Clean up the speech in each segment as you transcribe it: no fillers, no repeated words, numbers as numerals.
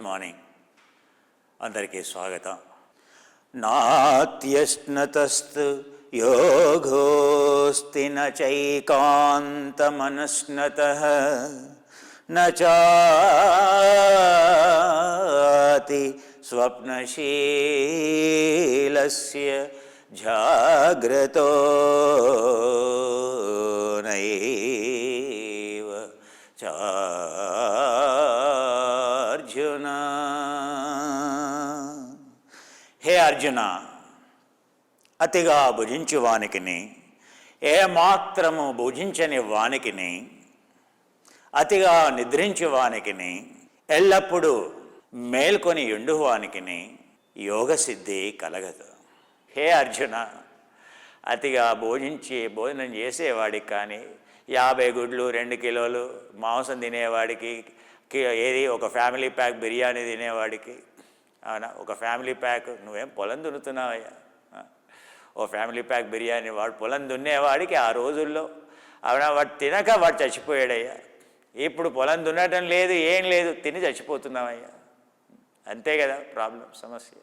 Good morning, అందరికీ స్వాగతం. నాత్యశ్నతస్తు యోగోస్తి న చైకాంతమనుస్నతః న చాతి స్వప్నశీలస్య జాగ్రతో నైవ చార్జున. హే అర్జున, అతిగా భుజించు వానికిని, ఏమాత్రము భుజించని వానికిని, అతిగా నిద్రించు వానికిని, ఎల్లప్పుడూ మేల్కొని ఉండువానికిని యోగసిద్ధి కలగదు. హే అర్జున, అతిగా భోజనం చేసేవాడికి కానీ, 50 గుడ్లు 2 కిలోలు మాంసం తినేవాడికి, ఏది ఒక ఫ్యామిలీ ప్యాక్ బిర్యానీ తినేవాడికి, అవునా, ఒక ఫ్యామిలీ ప్యాక్, నువ్వేం పొలం దున్నుతున్నావయ్యా, ఓ ఫ్యామిలీ ప్యాక్ బిర్యానీ వాడు పొలం దున్నేవాడికి ఆ రోజుల్లో, అవునా, వాడు తినక వాడు చచ్చిపోయాడయ్యా. ఇప్పుడు పొలం దున్నటం లేదు, ఏం లేదు, తిని చచ్చిపోతున్నావయ్యా. అంతే కదా ప్రాబ్లం, సమస్య.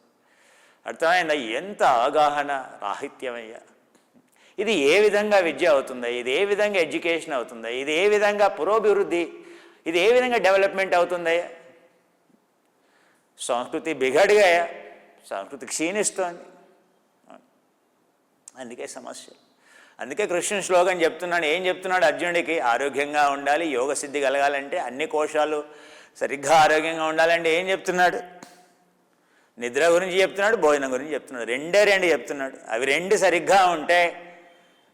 అర్థమైందా? ఎంత అవగాహన రాహిత్యమయ్యా. ఇది ఏ విధంగా విద్య అవుతుందా? ఇది ఏ విధంగా ఎడ్యుకేషన్ అవుతుందా? ఇది ఏ విధంగా పురోభివృద్ధి, ఇది ఏ విధంగా డెవలప్మెంట్ అవుతుందయ్యా? సంస్కృతి బిగడిగాయా, సంస్కృతి క్షీణిస్తోంది. అందుకే సమస్య. అందుకే కృష్ణుని శ్లోకం చెప్తున్నాడు. ఏం చెప్తున్నాడు అర్జునుడికి? ఆరోగ్యంగా ఉండాలి, యోగసిద్ధి కలగాలంటే, అన్ని కోశాలు సరిగ్గా ఆరోగ్యంగా ఉండాలంటే ఏం చెప్తున్నాడు? నిద్ర గురించి చెప్తున్నాడు, భోజనం గురించి చెప్తున్నాడు. రెండు చెప్తున్నాడు. అవి 2 సరిగ్గా ఉంటే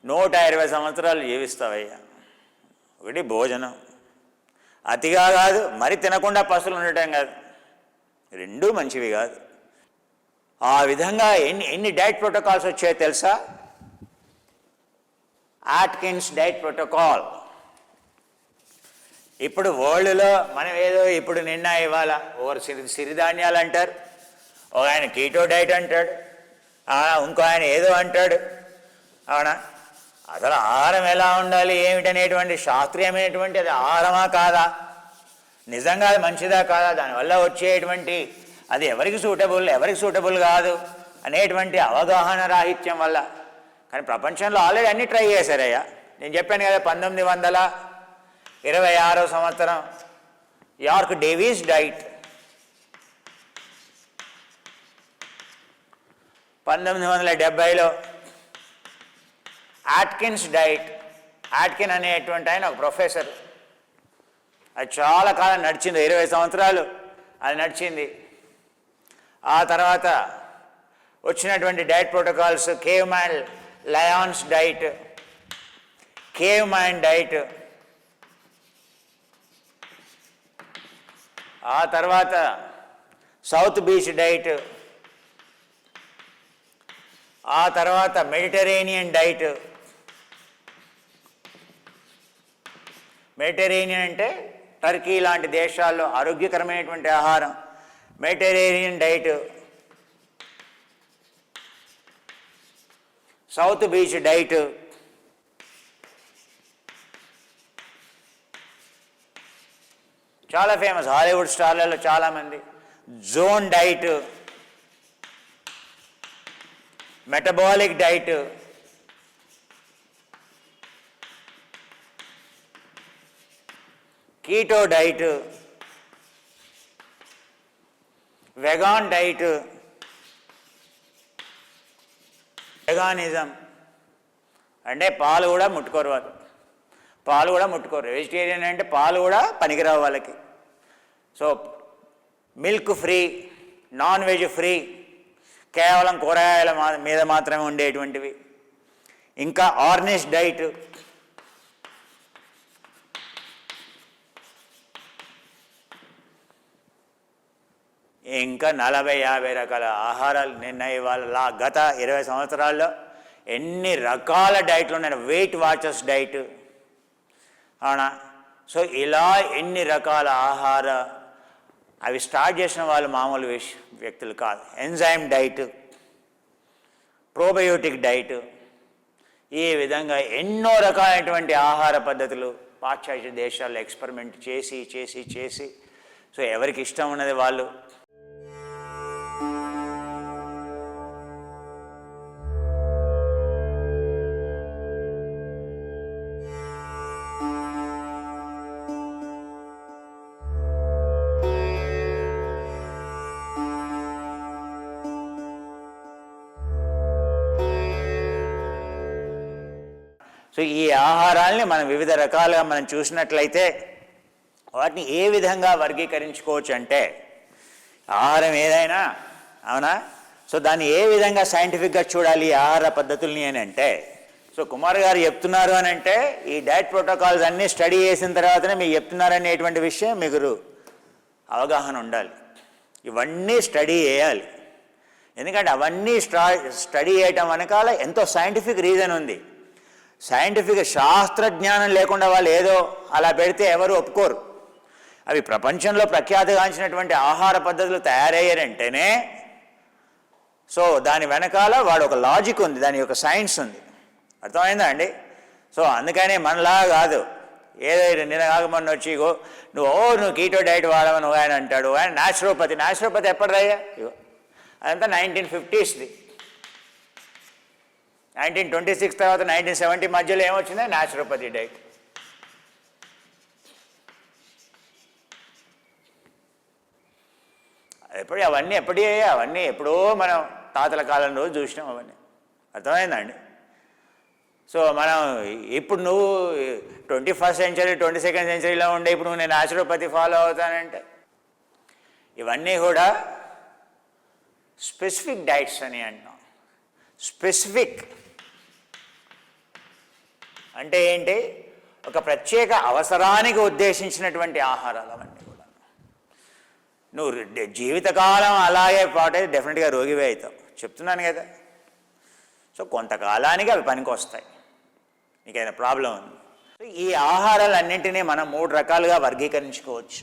120 సంవత్సరాలు జీవిస్తావయ్యా. ఒకటి భోజనం, అతిగా కాదు, మరి తినకుండా పసులు ఉండటం కాదు, 2 మంచివి కాదు. ఆ విధంగా ఎన్ని డైట్ ప్రోటోకాల్స్ వచ్చాయో తెలుసా? ఆట్కిన్స్ డైట్ ప్రోటోకాల్. ఇప్పుడు వరల్డ్లో మనం ఏదో ఇప్పుడు నిన్న ఇవాళ ఓవర్ సిరిధాన్యాలు అంటారు, ఒక ఆయన కీటో డైట్ అంటాడు, ఇంకో ఆయన ఏదో అంటాడు, అవునా. అసలు ఆహారం ఎలా ఉండాలి ఏమిటనేటువంటి శాస్త్రీయమైనటువంటి అది ఆహారమా కాదా, నిజంగా అది మంచిదా కాదా, దానివల్ల వచ్చేటువంటి అది ఎవరికి సూటబుల్ కాదు అనేటువంటి అవగాహన రాహిత్యం వల్ల. కానీ ప్రపంచంలో ఆల్రెడీ అన్నీ ట్రై చేశారయ్యా. నేను చెప్పాను కదా, 1926 సంవత్సరం యార్క్ డేవిస్ డైట్, 1970లో ఆట్కిన్స్ డైట్. ఆట్కిన్ అనేటువంటి ఆయన ఒక ప్రొఫెసర్. అది చాలా కాలం నడిచింది, 20 సంవత్సరాలు అది నడిచింది. ఆ తర్వాత వచ్చినటువంటి diet protocols, cave lions diet, cave diet, ఆ తర్వాత సౌత్ బీచ్ డైట్, ఆ తర్వాత మెడిటరేనియన్ డైట్. మెడిటరేనియన్ అంటే టర్కీ లాంటి దేశాల్లో ఆరోగ్యకరమైనటువంటి ఆహారం, Mediterranean diet. South Beach diet, చాలా ఫేమస్, హాలీవుడ్ స్టార్లలో చాలామంది. Zone diet, metabolic diet, keto diet, vegan diet. Veganism అంటే పాలు కూడా ముట్టుకోరు వాళ్ళు, పాలు కూడా ముట్టుకోరు. వెజిటేరియన్ అంటే పాలు కూడా పనికిరావు వాళ్ళకి. So milk free, non veg free, కేవలం కూరగాయల మీద మాత్రమే ఉండేటువంటివి. ఇంకా ఆర్నిష్ డైట్, ఇంకా 40-50 రకాల ఆహారాలు. నిన్న ఇవాళ గత 20 సంవత్సరాల్లో ఎన్ని రకాల డైట్లు ఉన్నాయి. వెయిట్ వాచర్స్ డైట్, అవునా. సో ఇలా ఎన్ని రకాల ఆహార, అవి స్టార్ట్ చేసిన వాళ్ళు మామూలు వ్యక్తులు కాదు. ఎంజైమ్ డైట్, ప్రోబయోటిక్ డైట్, ఈ విధంగా ఎన్నో రకాలైనటువంటి ఆహార పద్ధతులు పాశ్చాత్య దేశాల్లో ఎక్స్పెరిమెంట్ చేసి చేసి చేసి సో ఎవరికి ఇష్టం ఉన్నది వాళ్ళు. సో ఈ ఆహారాల్ని మనం వివిధ రకాలుగా మనం చూసినట్లయితే వాటిని ఏ విధంగా వర్గీకరించుకోవచ్చు అంటే, ఆహారం ఏదైనా అవునా, సో దాన్ని ఏ విధంగా సైంటిఫిక్గా చూడాలి ఆహార పద్ధతుల్ని అని అంటే, సో కుమార్ గారు చెప్తున్నారు అని అంటే ఈ డైట్ ప్రోటోకాల్స్ అన్నీ స్టడీ చేసిన తర్వాతనే మీకు చెప్తున్నారనేటువంటి విషయం మీకు అవగాహన ఉండాలి. ఇవన్నీ స్టడీ చేయాలి, ఎందుకంటే అవన్నీ స్టడీ చేయటం వెనకాల ఎంతో సైంటిఫిక్ రీజన్ ఉంది. సైంటిఫిక్ శాస్త్రజ్ఞానం లేకుండా వాళ్ళు ఏదో అలా పెడితే ఎవరు ఒప్పుకోరు. అవి ప్రపంచంలో ప్రఖ్యాతిగాంచినటువంటి ఆహార పద్ధతులు తయారయ్యారంటేనే సో దాని వెనకాల వాడు ఒక లాజిక్ ఉంది, దాని యొక్క సైన్స్ ఉంది. అర్థమైందా అండి? సో అందుకని మనలా కాదు, ఏదైనా నిన్న కాకమని వచ్చి నువ్వు కీటో డైట్ వాడమని ఆయన అంటాడు, ఆయన న్యాచురోపతి ఎప్పటిదయ్యా? అదంతా 1950స్ది. 1926 తర్వాత 1970 మధ్యలో ఏమొచ్చింది? Naturopathy diet. అవన్నీ ఎప్పుడో మనం తాతల కాలం రోజు చూసినాం అవన్నీ. అర్థమైందండి? సో మనం ఇప్పుడు నువ్వు 21st సెంచరీ 22nd సెంచరీలో ఉండే ఇప్పుడు నేను న్యాచురోపతి ఫాలో అవుతానంటే, ఇవన్నీ కూడా స్పెసిఫిక్ డైట్స్ అని అంటాం. స్పెసిఫిక్ అంటే ఏంటి? ఒక ప్రత్యేక అవసరానికి ఉద్దేశించినటువంటి ఆహారాలు అవన్నీ కూడా. నువ్వు జీవితకాలం అలాగే పాటే డెఫినెట్గా రోగివే అవుతావు, చెప్తున్నాను కదా. సో కొంతకాలానికి అవి పనికి వస్తాయి, నీకైనా ప్రాబ్లం ఉంది. ఈ ఆహారాలన్నింటినీ మనం 3 రకాలుగా వర్గీకరించుకోవచ్చు.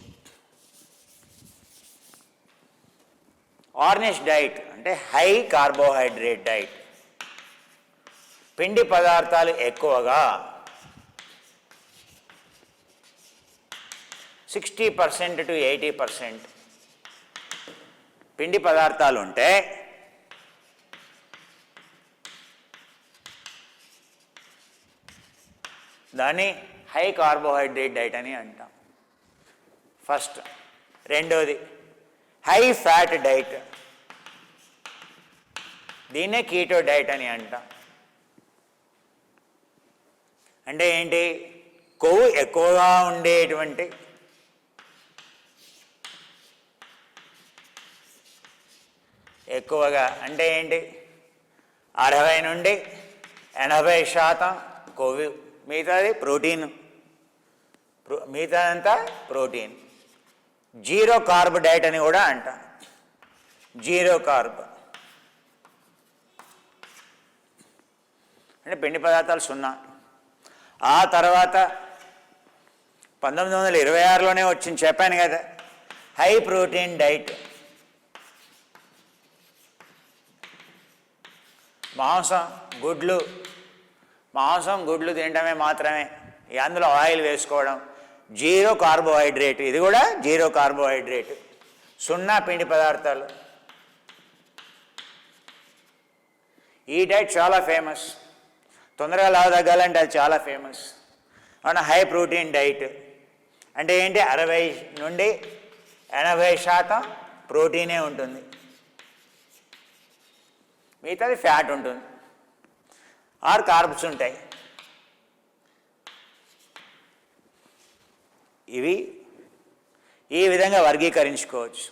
ఆర్నిష్ డైట్ అంటే హై కార్బోహైడ్రేట్ డైట్, పిండి పదార్థాలు ఎక్కువగా 60% to 80% పిండి పదార్థాలు ఉంటే దాన్ని హై కార్బోహైడ్రేట్ డైట్ అని అంటాం. ఫస్ట్. రెండోది హై ఫ్యాట్ డైట్, దీన్నే కీటో డైట్ అని అంటాం. అంటే ఏంటి? కొవ్వు ఎక్కువగా ఉండేటువంటి అంటే ఏంటి? 60 నుండి 80% కొవ్వు, మిగతాది ప్రోటీన్, మిగతాదంతా ప్రోటీన్. జీరో కార్బ్ డైట్ అని కూడా అంటాం. జీరో కార్బ్ అంటే పిండి పదార్థాలు 0. ఆ తర్వాత 1926లోనే వచ్చింది, చెప్పాను కదా, హై ప్రోటీన్ డైట్. మాంసం గుడ్లు తినడమే మాత్రమే, అందులో ఆయిల్ వేసుకోవడం, జీరో కార్బోహైడ్రేట్, ఇది కూడా జీరో కార్బోహైడ్రేట్, 0 పిండి పదార్థాలు. ఈ డైట్ చాలా ఫేమస్, తొందరగా లావు తగ్గాలంటే అది చాలా ఫేమస్. అవునా? హై ప్రోటీన్ డైట్ అంటే ఏంటి? 60 నుండి 80% ప్రోటీనే ఉంటుంది, మిగతాది ఫ్యాట్ ఉంటుంది ఆర్ కార్బ్స్ ఉంటాయి. ఇవి ఈ విధంగా వర్గీకరించుకోవచ్చు.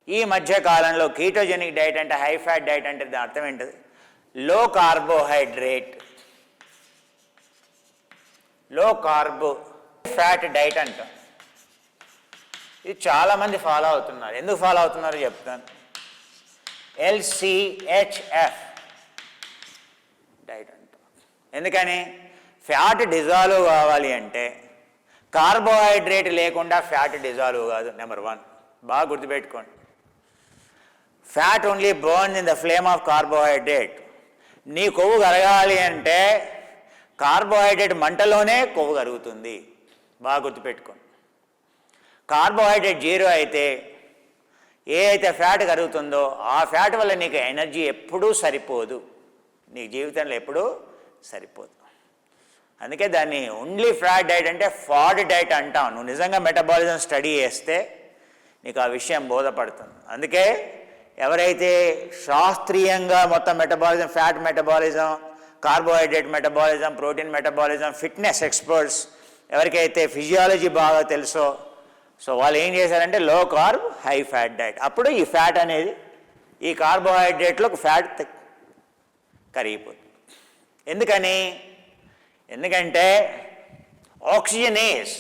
ఈ మధ్య కాలంలో కీటోజెనిక్ డైట్ అంటే హై ఫ్యాట్ డైట్ అంటే దాని అర్థం ఏంటది? లో కార్బోహైడ్రేట్, లో కార్బో ఫ్యాట్ డైట్ అంటాం. ఇది చాలామంది ఫాలో అవుతున్నారు. ఎందుకు ఫాలో అవుతున్నారో చెప్తాను. LCHF డైట్ అంటాం. ఎందుకని? ఫ్యాట్ డిజాల్వ్ కావాలి అంటే కార్బోహైడ్రేట్ లేకుండా ఫ్యాట్ డిజాల్వ్ కాదు. నెంబర్ 1 బాగా గుర్తుపెట్టుకోండి. Fat only burns in the flame of carbohydrate. నీ కొవ్వు కరగాలి అంటే కార్బోహైడ్రేట్ మంటలోనే కొవ్వు కరుగుతుంది. బాగా గుర్తుపెట్టుకోండి. కార్బోహైడ్రేట్ జీరో అయితే ఏ అయితే ఫ్యాట్ కరుగుతుందో ఆ ఫ్యాట్ వల్ల నీకు ఎనర్జీ ఎప్పుడూ సరిపోదు, నీ జీవితంలో ఎప్పుడూ సరిపోదు. అందుకే దాన్ని ఓన్లీ ఫ్యాట్ డైట్ అంటే ఫాడ్ డైట్ అంటాం. నువ్వు నిజంగా మెటబాలిజం స్టడీ చేస్తే నీకు ఆ విషయం బోధపడుతుంది. అందుకే ఎవరైతే శాస్త్రీయంగా మొత్తం metabolism, fat metabolism, carbohydrate metabolism, protein metabolism, fitness experts ఎవరికైతే ఫిజియాలజీ బాగా తెలుసో సో వాళ్ళు ఏం చేశారంటే లో కార్బ్ హై ఫ్యాట్ డైట్. అప్పుడు ఈ ఫ్యాట్ అనేది ఈ కార్బోహైడ్రేట్లో ఫ్యాట్ కరిగిపోతుంది. ఎందుకంటే ఆక్సిజనేజ్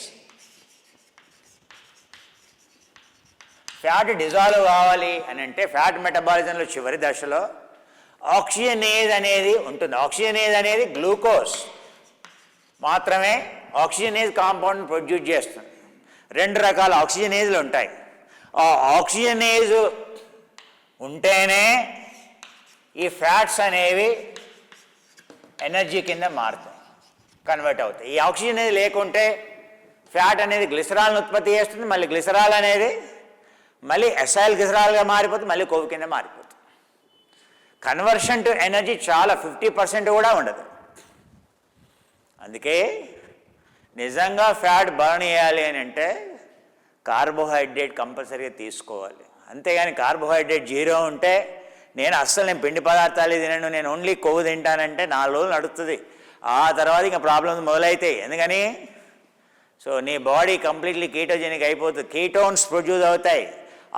ఫ్యాట్ డిజాల్వ్ కావాలి అని అంటే ఫ్యాట్ మెటబాలిజంలో చివరి దశలో ఆక్సిజనేజ్ అనేది ఉంటుంది. ఆక్సిజనేజ్ అనేది గ్లూకోజ్ మాత్రమే ఆక్సిజనేజ్ కాంపౌండ్ ప్రొడ్యూస్ చేస్తుంది. 2 రకాల ఆక్సిజనేజ్లు ఉంటాయి. ఆ ఆక్సిజనేజ్ ఉంటేనే ఈ ఫ్యాట్స్ అనేవి ఎనర్జీ కింద మారుతాయి, కన్వర్ట్ అవుతాయి. ఈ ఆక్సిజనేజ్ లేకుంటే ఫ్యాట్ అనేది గ్లిసరాల్ని ఉత్పత్తి చేస్తుంది. మళ్ళీ గ్లిసరాల్ అనేది మళ్ళీ ఎసైల్ గ్లిసరాల్గా మారిపోతుంది, మళ్ళీ కొవ్వు కింద మారిపోతుంది. కన్వర్షన్ టు ఎనర్జీ చాలా 50% కూడా ఉండదు. అందుకే నిజంగా ఫ్యాట్ బర్న్ చేయాలి అని అంటే కార్బోహైడ్రేట్ కంపల్సరీగా తీసుకోవాలి. అంతేగాని కార్బోహైడ్రేట్ జీరో ఉంటే నేను పిండి పదార్థాలు తినను, నేను ఓన్లీ కొవ్వు తింటానంటే 4 రోజులు నడుస్తుంది. ఆ తర్వాత ఇంకా ప్రాబ్లమ్స్ మొదలవుతాయి. ఎందుకని సో నీ బాడీ కంప్లీట్లీ కీటోజెనిక్ అయిపోతుంది. కీటోన్స్ ప్రొడ్యూస్ అవుతాయి.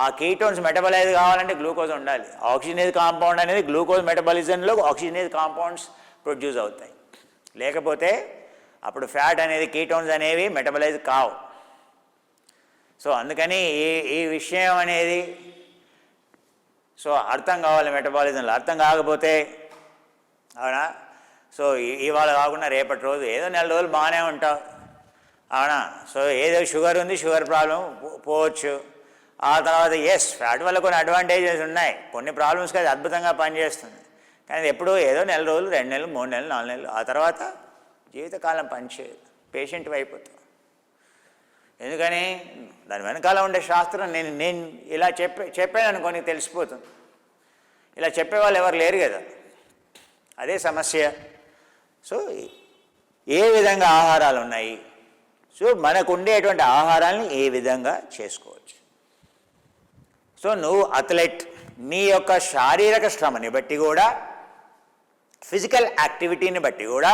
ఆ కీటోన్స్ మెటబలైజ్ కావాలంటే గ్లూకోజ్ ఉండాలి. ఆక్సిజనేజ్ కాంపౌండ్ అనేది గ్లూకోజ్ మెటబాలిజంలో ఆక్సిజనేజ్ కాంపౌండ్స్ ప్రొడ్యూస్ అవుతాయి. లేకపోతే అప్పుడు ఫ్యాట్ అనేది కీటోన్స్ అనేవి మెటబలైజ్ కావు. సో అందుకని ఈ విషయం అనేది సో అర్థం కావాలి మెటబాలిజంలో. అర్థం కాకపోతే అవునా సో ఇవాళ కాకుండా రేపటి రోజు ఏదో 4 రోజులు బాగానే ఉంటావు అవునా. సో ఏదో షుగర్ ఉంది, షుగర్ ప్రాబ్లం పోవచ్చు. ఆ తర్వాత ఫ్యాట్ వల్ల కొన్ని అడ్వాంటేజెస్ ఉన్నాయి, కొన్ని ప్రాబ్లమ్స్కి అది అద్భుతంగా పనిచేస్తుంది. కానీ ఎప్పుడూ ఏదో 4 రోజులు, 2 నెలలు, 3 నెలలు, 4 నెలలు, ఆ తర్వాత జీవితకాలం పనిచేయదు, పేషెంట్ అయిపోతాం. ఎందుకని దాని వెనకాల ఉండే శాస్త్రం నేను ఇలా చెప్పాను అనుకో నీకు తెలిసిపోతుంది. ఇలా చెప్పేవాళ్ళు ఎవరు లేరు కదా, అదే సమస్య. సో ఏ విధంగా ఆహారాలు ఉన్నాయి, సో మనకు ఉండేటువంటి ఆహారాన్ని ఏ విధంగా చేసుకోవచ్చు. సో నువ్వు అథ్లెట్, నీ యొక్క శారీరక శ్రమని బట్టి కూడా, ఫిజికల్ యాక్టివిటీని బట్టి కూడా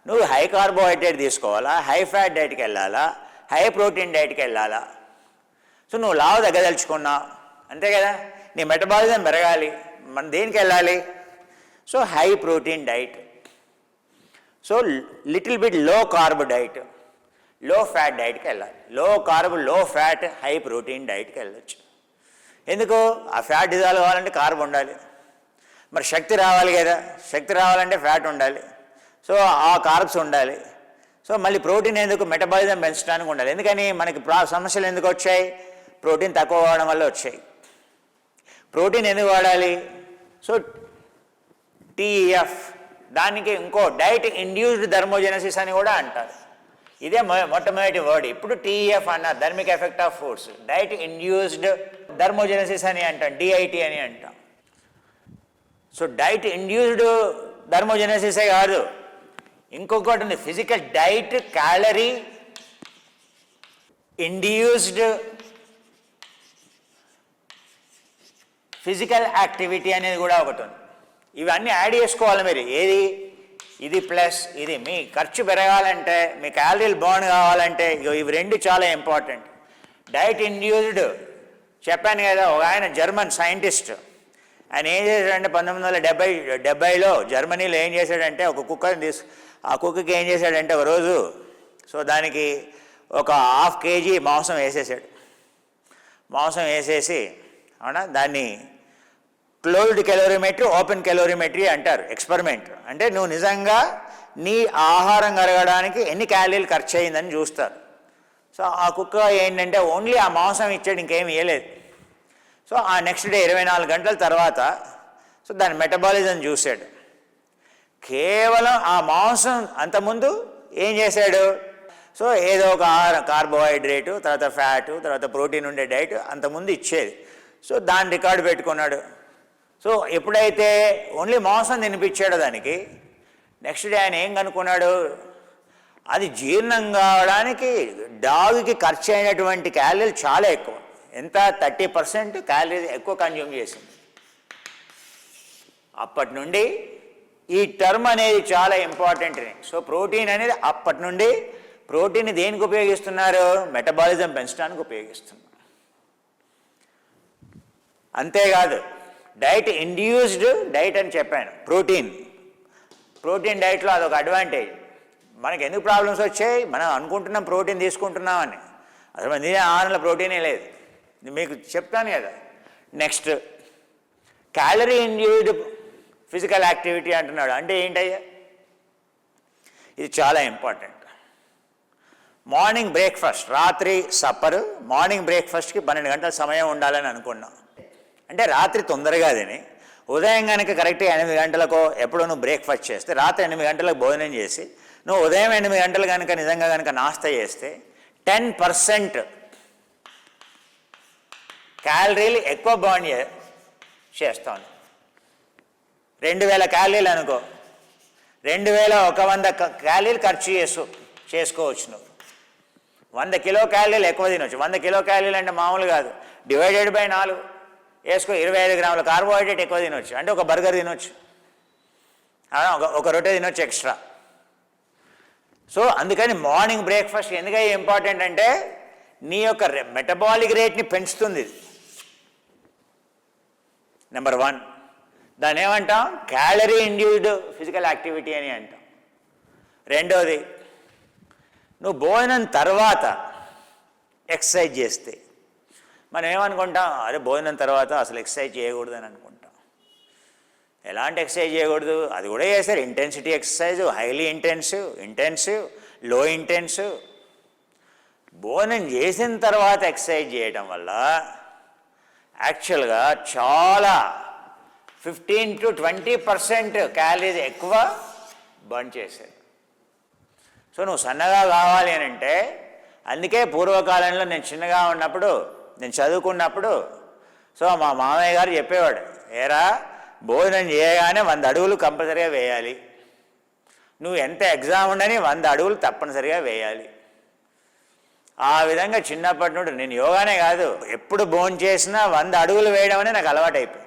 నువ్వు హై కార్బోహైడ్రేట్ తీసుకోవాలా, హై ఫ్యాట్ డైట్కి వెళ్ళాలా, హై ప్రోటీన్ డైట్కి వెళ్ళాలా. సో నువ్వు లావు తగ్గదలుచుకున్నావు అంతే కదా, నీ మెటబాలిజం పెరగాలి, మనం దేనికి వెళ్ళాలి? So high protein diet, so little bit లో కార్బ్ డైట్, లో ఫ్యాట్ డైట్కి వెళ్ళాలి. లో కార్బ్, లో ఫ్యాట్, హై ప్రోటీన్ డైట్కి వెళ్ళొచ్చు. ఎందుకు? ఆ ఫ్యాట్ డిజాల్వ్ కావాలంటే కార్బ్ ఉండాలి, మరి శక్తి రావాలి కదా, శక్తి రావాలంటే ఫ్యాట్ ఉండాలి, సో ఆ కార్బ్స్ ఉండాలి. సో మళ్ళీ ప్రోటీన్ ఎందుకు? మెటబాలిజం పెంచడానికి ఉండాలి. ఎందుకని మనకి సమస్యలు ఎందుకు వచ్చాయి? ప్రోటీన్ తక్కువ వాడడం వల్ల వచ్చాయి. ప్రోటీన్ ఎందుకు వాడాలి? సో టీఎఫ్, దానికి ఇంకో డైట్ ఇండ్యూస్డ్ థర్మోజెనసిస్ అని కూడా అంటారు. ఇదే మొట్టమొదటి వర్డ్. ఇప్పుడు టీఎఫ్ అన్నారు, thermic effect of foods. Diet induced thermogenesis అని అంటాం, డిఐటి అని అంటాం. సో డైట్ ఇండ్యూస్డ్ థర్మోజెనసిసే కాదు, ఇంకొకటి ఉంది, physical diet calorie induced physical activity అనేది కూడా ఒకటి ఉంది. ఇవన్నీ యాడ్ చేసుకోవాలి మీరు. ఏది? ఇది ప్లస్ ఇది. మీ ఖర్చు పెరగాలంటే, మీ క్యాలరీలు బర్న్ కావాలంటే ఇవి 2 చాలా ఇంపార్టెంట్. డైట్ ఇండ్యూస్డ్ చెప్పాను కదా, ఒక ఆయన జర్మన్ సైంటిస్ట్, ఆయన ఏం చేశాడంటే 1970లో జర్మనీలో ఏం చేశాడంటే ఒక కుక్కని ఆ కుక్కకి ఏం చేశాడంటే ఒక రోజు సో దానికి ఒక 1/2 kg మాంసం వేసేసాడు. మాంసం వేసేసి అవునా, దాన్ని క్లోజ్డ్ కెలోరీమెట్రీ, ఓపెన్ కెలోరీమెట్రీ అంటారు. ఎక్స్పెరిమెంట్ అంటే నువ్వు నిజంగా నీ ఆహారం కరగడానికి ఎన్ని క్యాలరీలు ఖర్చు అయిందని చూస్తారు. సో ఆ కుక్క ఏంటంటే ఓన్లీ ఆ మాంసం ఇచ్చాడు, ఇంకేం ఇవ్వలేదు. సో ఆ నెక్స్ట్ డే 24 గంటల తర్వాత సో దాని మెటబాలిజం చూశాడు. కేవలం ఆ మాంసం అంతకుముందు ఏం చేశాడు, సో ఏదో ఒక కార్బోహైడ్రేటు, తర్వాత ఫ్యాటు, తర్వాత ప్రోటీన్ ఉండే డైట్ అంతకుముందు ఇచ్చేది. సో దాని రికార్డు పెట్టుకున్నాడు. సో ఎప్పుడైతే ఓన్లీ మాంసం తినిపించాడో దానికి, నెక్స్ట్ డే ఆయన ఏం కనుక్కున్నాడు, అది జీర్ణం కావడానికి డాగ్కి ఖర్చు అయినటువంటి క్యాలరీలు చాలా ఎక్కువ. ఎంత? 30% క్యాలరీస్ ఎక్కువ కన్జ్యూమ్ చేసింది. అప్పటి నుండి ఈ టర్మ్ అనేది చాలా ఇంపార్టెంట్. సో ప్రోటీన్ అనేది అప్పటి నుండి ప్రోటీన్ దేనికి ఉపయోగిస్తున్నారు? మెటబాలిజం పెంచడానికి ఉపయోగిస్తున్నారు. అంతేకాదు డైట్ ఇండ్యూస్డ్ డైట్ అని చెప్పాను. ప్రోటీన్ డైట్లో అదొక అడ్వాంటేజ్. మనకి ఎందుకు ప్రాబ్లమ్స్ వచ్చాయి? మనం అనుకుంటున్నాం ప్రోటీన్ తీసుకుంటున్నామని, అసలు మన ఆహారంలో ప్రోటీనే లేదు. మీకు చెప్తాను కదా. Next calorie induced physical activity అంటున్నాడు. అంటే ఏంటయ్యా? ఇది చాలా ఇంపార్టెంట్. మార్నింగ్ బ్రేక్ఫాస్ట్, రాత్రి సప్పరు, మార్నింగ్ బ్రేక్ఫాస్ట్కి 12 గంటల సమయం ఉండాలని అనుకున్నాం. అంటే రాత్రి తొందరగా తిని ఉదయం కనుక కరెక్ట్గా 8 గంటలకో ఎప్పుడో నువ్వు బ్రేక్ఫాస్ట్ చేస్తే, రాత్రి 8 గంటలకు భోజనం చేసి నువ్వు ఉదయం 8 గంటలు కనుక నిజంగా కనుక నాస్తా చేస్తే 10% క్యాలరీలు ఎక్కువ బర్న్ చేస్తాను. 2000 క్యాలరీలు అనుకో, 2100 క్యాలరీలు ఖర్చు చేసుకోవచ్చు. నువ్వు 100 కిలో క్యాలరీలు ఎక్కువ తినవచ్చు. 100 కిలో క్యాలరీలు అంటే మామూలు కాదు. డివైడెడ్ బై 4 వేసుకో, 25 గ్రాముల కార్బోహైడ్రేట్ ఎక్కువ తినవచ్చు. అంటే ఒక బర్గర్ తినొచ్చు, ఒక రొట్టె తినొచ్చు ఎక్స్ట్రా. సో అందుకని మార్నింగ్ బ్రేక్ఫాస్ట్ ఎందుకని ఇంపార్టెంట్ అంటే నీ యొక్క మెటబాలిక్ రేట్ని పెంచుతుంది. ఇది నెంబర్ 1. దాన్ని ఏమంటాం? క్యాలరీ ఇండ్యూస్డ్ ఫిజికల్ యాక్టివిటీ అని అంటాం. రెండోది, నువ్వు భోజనం తర్వాత ఎక్సర్సైజ్ చేస్తే మనం ఏమనుకుంటాం, అరే భోజనం తర్వాత అసలు ఎక్సర్సైజ్ చేయకూడదు అని అనుకుంటాం. ఎలాంటి ఎక్సర్సైజ్ చేయకూడదు? అది కూడా చేస్తారు. ఇంటెన్సిటీ ఎక్సర్సైజ్, హైలీ ఇంటెన్సివ్, లో ఇంటెన్సివ్. భోజనం చేసిన తర్వాత ఎక్సర్సైజ్ చేయడం వల్ల యాక్చువల్గా చాలా 15 to 20% క్యాలరీస్ ఎక్కువ బర్న్ చేసేది. సో నువ్వు సన్నగా కావాలి అని అంటే, అందుకే పూర్వకాలంలో నేను చిన్నగా ఉన్నప్పుడు, నేను చదువుకున్నప్పుడు, సో మా మామయ్య గారు చెప్పేవాడు, ఏరా భోజనం చేయగానే 100 అడుగులు కంపల్సరీగా వేయాలి. నువ్వు ఎంత ఎగ్జామ్ ఉండని 100 అడుగులు తప్పనిసరిగా వేయాలి. ఆ విధంగా చిన్నప్పటి నుండి నేను యోగానే కాదు, ఎప్పుడు భోజనం చేసినా 100 అడుగులు వేయడం అనేది నాకు అలవాటైపోయింది.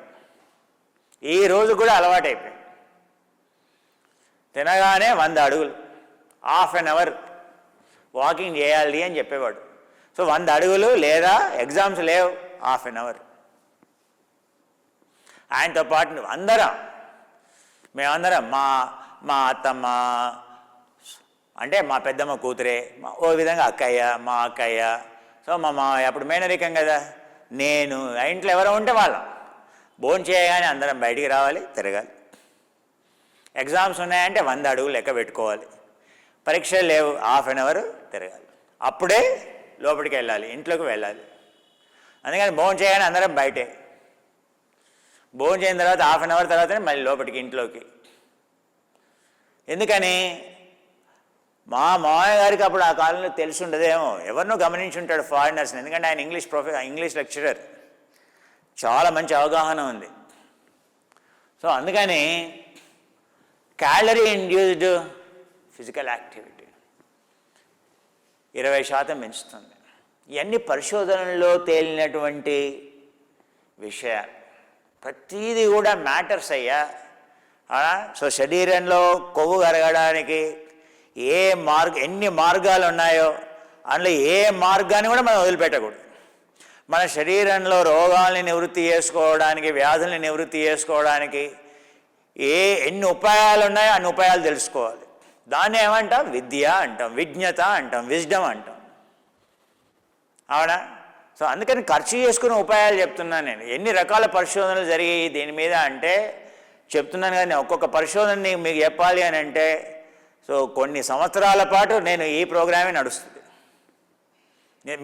ఈ రోజు కూడా అలవాటైపోయింది. తినగానే 100 అడుగులు, హాఫ్ అన్ అవర్ వాకింగ్ చేయాలి అని చెప్పేవాడు. సో 100 అడుగులు, లేదా ఎగ్జామ్స్ లేవు, హాఫ్ అన్ అవర్. ఆయనతో పాటు మేమందరం మా అత్తమ్మ అంటే మా పెద్దమ్మ కూతురే, ఓ విధంగా మా అక్కయ్య, సో మా మామయ్య, అప్పుడు మేనరికం కదా, నేను, ఇంట్లో ఎవరో ఉంటే వాళ్ళం భోజనం చేయగానే అందరం బయటికి రావాలి, తిరగాలి. ఎగ్జామ్స్ ఉన్నాయంటే 100 అడుగులు లెక్క పెట్టుకోవాలి. పరీక్షలు లేవు, హాఫ్ అన్ అవర్ తిరగాలి. అప్పుడే లోపలికి వెళ్ళాలి, ఇంట్లోకి వెళ్ళాలి. అందుకని భోజనం చేయగానే అందరం బయటే, భోజనం చేసిన తర్వాత హాఫ్ అన్ అవర్ తర్వాతనే మళ్ళీ లోపలికి ఇంట్లోకి. ఎందుకని? మా మామయ్య గారికి అప్పుడు ఆ కాలంలో తెలిసి ఉండదేమో, ఎవరినో గమనించి ఉంటాడు ఫారినర్స్ని. ఎందుకంటే ఆయన ఇంగ్లీష్ లెక్చరర్, చాలా మంచి అవగాహన ఉంది. సో అందుకని క్యాలరీ ఇండ్యూస్డ్ ఫిజికల్ యాక్టివిటీ 20% పెంచుతుంది. ఇవన్నీ పరిశోధనల్లో తేలినటువంటి విషయాలు. ప్రతీది కూడా మ్యాటర్స్ అయ్యా. సో శరీరంలో కొవ్వు కరగడానికి ఎన్ని మార్గాలు ఉన్నాయో అందులో ఏ మార్గాన్ని కూడా మనం వదిలిపెట్టకూడదు. మన శరీరంలో రోగాల్ని నివృత్తి చేసుకోవడానికి, వ్యాధుల్ని నివృత్తి చేసుకోవడానికి ఎన్ని ఉపాయాలు ఉన్నాయో అన్ని ఉపాయాలు తెలుసుకోవాలి. దాన్ని ఏమంటాం? విద్య అంటాం, విజ్ఞత అంటాం, విజ్డమ్ అంటాం. అవునా? సో అందుకని ఖర్చు చేసుకునే ఉపాయాలు చెప్తున్నాను నేను. ఎన్ని రకాల పరిశోధనలు జరిగాయి దీని మీద అంటే చెప్తున్నాను. కానీ ఒక్కొక్క పరిశోధనని మీకు చెప్పాలి అని అంటే సో కొన్ని సంవత్సరాల పాటు నేను ఈ ప్రోగ్రామే నడుస్తుంది.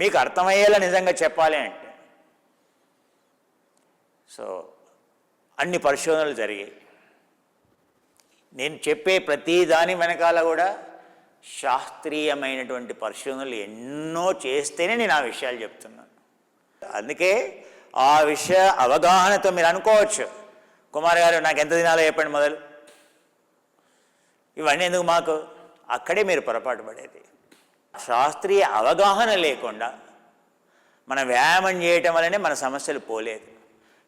మీకు అర్థమయ్యేలా నిజంగా చెప్పాలి అంటే సో అన్ని పరిశోధనలు జరిగాయి. నేను చెప్పే ప్రతి దాని వెనకాల కూడా శాస్త్రీయమైనటువంటి పరిశోధనలు ఎన్నో చేస్తేనే నేను ఆ విషయాలు చెప్తున్నాను. అందుకే ఆ విషయ అవగాహనతో మీరు అనుకోవచ్చు, కుమార్ గారు నాకు ఎంత తినాలో చెప్పండి మొదలు, ఇవన్నీ ఎందుకు మాకు. అక్కడే మీరు పొరపాటు పడేది. శాస్త్రీయ అవగాహన లేకుండా మనం వ్యాయామం చేయటం వల్లనే మన సమస్యలు పోలేదు.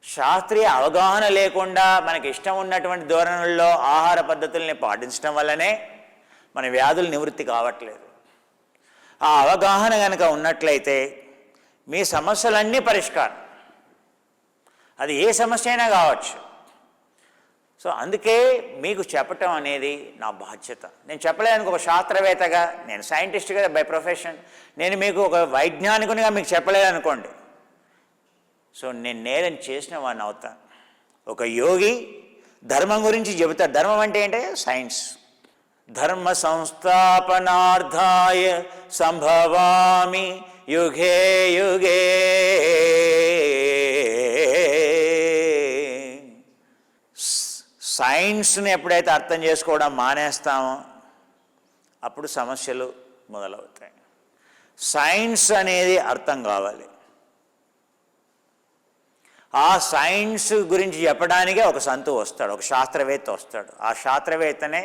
శాస్త్రీయ అవగాహన లేకుండా మనకి ఇష్టం ఉన్నటువంటి ధోరణుల్లో ఆహార పద్ధతుల్ని పాటించడం వల్లనే మన వ్యాధులు నివృత్తి కావట్లేదు. ఆ అవగాహన కనుక ఉన్నట్లయితే మీ సమస్యలన్నీ పరిష్కారం, అది ఏ సమస్య అయినా కావచ్చు. సో అందుకే మీకు చెప్పటం అనేది నా బాధ్యత. నేను చెప్పలేను ఒక శాస్త్రవేత్తగా, నేను సైంటిస్ట్గా బై ప్రొఫెషన్, నేను మీకు ఒక వైజ్ఞానికునిగా మీకు చెప్పలేదనుకోండి, సో నేను నేరం చేసిన వాడిని అవుతాను. ఒక యోగి ధర్మం గురించి చెబుతాడు. ధర్మం అంటే ఏంటంటే సైన్స్. ధర్మ సంస్థాపనార్థాయ సంభవామి యుగే యుగే. సైన్స్ని ఎప్పుడైతే అర్థం చేసుకోవడం మానేస్తామో అప్పుడు సమస్యలు మొదలవుతాయి. సైన్స్ అనేది అర్థం కావాలి. ఆ సైన్స్ గురించి చెప్పడానికే ఒక సంతు వస్తాడు, ఒక శాస్త్రవేత్త వస్తాడు. ఆ శాస్త్రవేత్తనే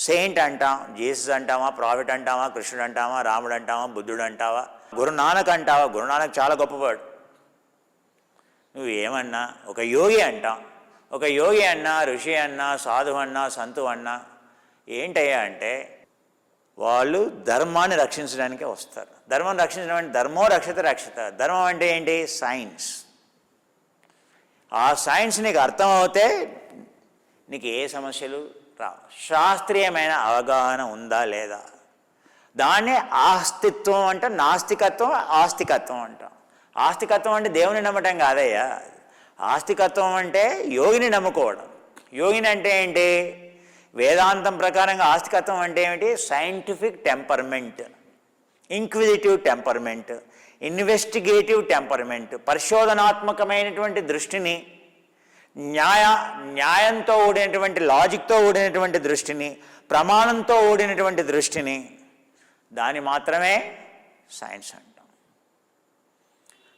సెయింట్ అంటాం, జీసస్ అంటామా, ప్రాఫిట్ అంటామా, కృష్ణుడు అంటామా, రాముడు అంటామా, బుద్ధుడు అంటావా, గురునానక్ అంటావా. గురునానక్ చాలా గొప్పవాడు. నువ్వు ఏమన్నా ఒక యోగి అంటాం. ఒక యోగి అన్నా, ఋషి అన్నా, సాధువు అన్నా, సంతు అన్నా ఏంటయ్యా అంటే వాళ్ళు ధర్మాన్ని రక్షించడానికే వస్తారు. ధర్మం రక్షించడం అంటే ధర్మో రక్షిత రక్షిత. ధర్మం అంటే ఏంటి? సైన్స్. ఆ సైన్స్ నీకు అర్థమవుతే నీకు ఏ సమస్యలు రావు. శాస్త్రీయమైన అవగాహన ఉందా లేదా, దాన్నే ఆస్తిత్వం అంట. నాస్తికత్వం ఆస్తికత్వం అంటాం. ఆస్తికత్వం అంటే దేవుని నమ్మటం కాదయ్యా. ఆస్తికత్వం అంటే యోగిని నమ్ముకోవడం. యోగిని అంటే ఏంటి? వేదాంతం ప్రకారంగా ఆస్తికత్వం అంటే ఏమిటి? Scientific temperament, inquisitive temperament, investigative temperament, పరిశోధనాత్మకమైనటువంటి దృష్టిని, న్యాయంతో కూడినటువంటి లాజిక్తో కూడినటువంటి దృష్టిని, ప్రమాణంతో కూడినటువంటి దృష్టిని, దాన్ని మాత్రమే సైన్స్ అంటాం.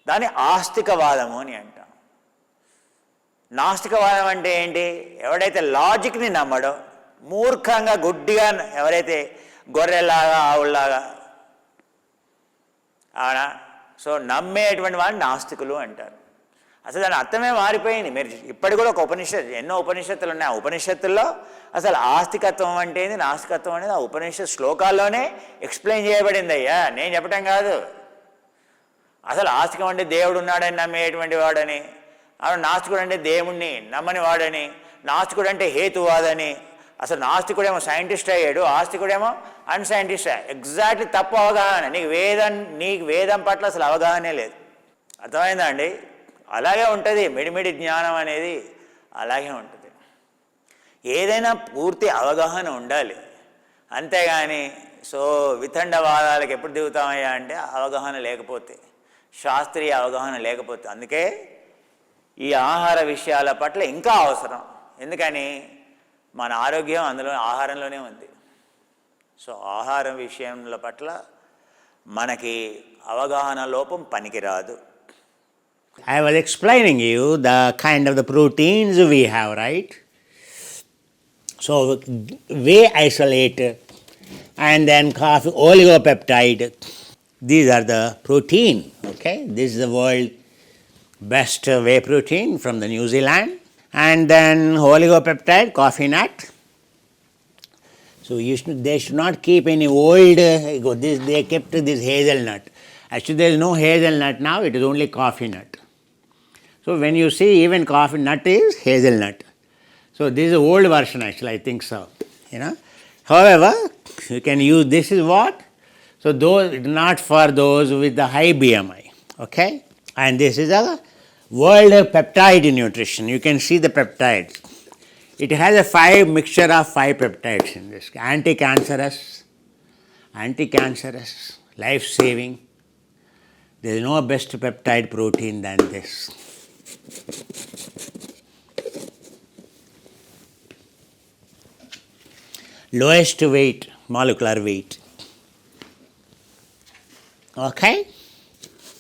దాన్ని ఆస్తికవాదము అని అంటాం. నాస్తికవాదం అంటే ఏంటి? ఎవడైతే లాజిక్ని నమ్మడో, మూర్ఖంగా గుడ్డిగా ఎవరైతే గొర్రెలాగా ఆవుల్లాగా ఆడ సో నమ్మేటువంటి వాళ్ళని నాస్తికులు అంటారు. అసలు దాని అర్థమే మారిపోయింది. మీరు ఇప్పటికి కూడా ఒక ఉపనిషత్తు, ఎన్నో ఉపనిషత్తులు ఉన్నాయి. ఆ ఉపనిషత్తుల్లో అసలు ఆస్తికత్వం అంటే ఏంది, నాస్తికత్వం అనేది ఆ ఉపనిషత్ శ్లోకాల్లోనే ఎక్స్ప్లెయిన్ చేయబడింది అయ్యా, నేను చెప్పటం కాదు. అసలు ఆస్తికం అంటే దేవుడు ఉన్నాడని నమ్మేటువంటి వాడని, నాస్తికుడు అంటే దేవుణ్ణి నమ్మని వాడని, నాస్తికుడు అంటే హేతువాదని. అసలు నాస్తికుడేమో సైంటిస్ట్ అయ్యాడు, ఆస్తికుడేమో అన్సైంటిస్ట్ అయ్యాడు. ఎగ్జాక్ట్లీ తప్పు అవగాహన. నీకు వేదం పట్ల అసలు అవగాహనే లేదు. అర్థమైందా అండి? అలాగే ఉంటుంది మిడిమిడి జ్ఞానం అనేది, అలాగే ఉంటుంది. ఏదైనా పూర్తి అవగాహన ఉండాలి, అంతేగాని సో వితండవాదాలకు ఎప్పుడు దిగుతామయ్యా అంటే అవగాహన లేకపోతే, శాస్త్రీయ అవగాహన లేకపోతే. అందుకే ఈ ఆహార విషయాల పట్ల ఇంకా అవసరం. ఎందుకని? మన ఆరోగ్యం అందులో ఆహారంలోనే ఉంది. సో ఆహారం విషయంల పట్ల మనకి అవగాహన లోపం పనికిరాదు. I was explaining you the kind of the proteins we have, right? So whey isolate and then coffee oligopeptide, these are the protein, okay? This is the world best whey protein from the New Zealand, and then oligopeptide, coffee nut. So they should not keep any old, they kept this hazelnut. Actually there is no hazelnut now, it is only coffee nut. So when you see even coffee nut is hazelnut. So this is the old version actually, I think so. However, you can use, this is what? So those, not for those with the high BMI, okay? And this is a world peptide nutrition. You can see the peptides. It has a mixture of 5 peptides in this. Anti-cancerous, life-saving. There is no best peptide protein than this. lowest weight, molecular weight. Okay?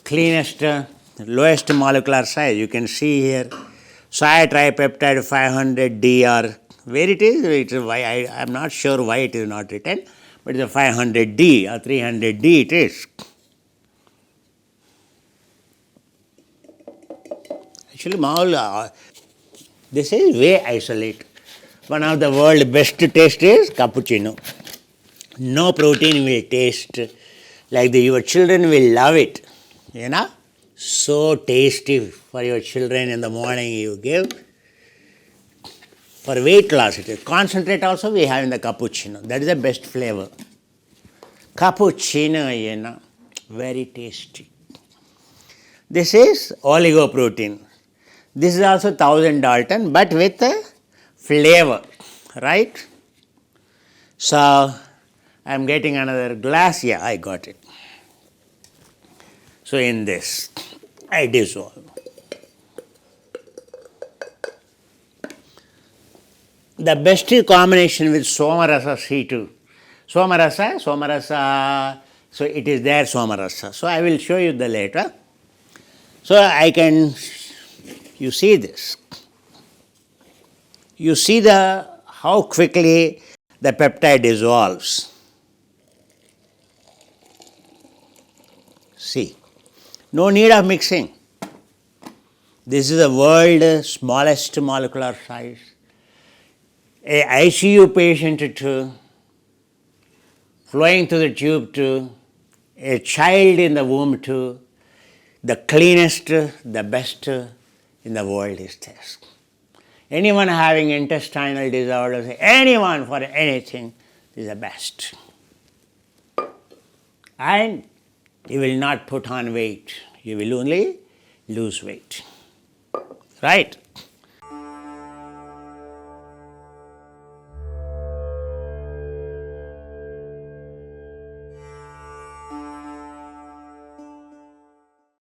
Cleanest, lowest molecular size. You can see here, soy tripeptide 500D, or where it is why I'm not sure why it is not written, but it's a 500D or 300D it is. Actually, this is whey isolate. One of the world's best taste is cappuccino. No protein will taste like your children will love it. You know? So tasty for your children in the morning you give. For weight loss, it is. Concentrate also we have in the cappuccino. That is the best flavor. Cappuccino, you know, very tasty. This is oligoprotein. This is also 1000 Dalton, but with a flavor, right? So, I am getting another glass. Yeah, I got it. So, in this, I dissolve. The best combination with Somarasa C2. Somarasa, so it is there Somarasa. So, I will show you the later. So, I can, you see this. You see how quickly the peptide dissolves. See, no need of mixing. This is the world's smallest molecular size. A ICU patient to, flowing through the tube to, a child in the womb to, the cleanest, the best in the world is this. Anyone having intestinal disorders, anyone for anything, is the best. And you will not put on weight, you will only lose weight. Right?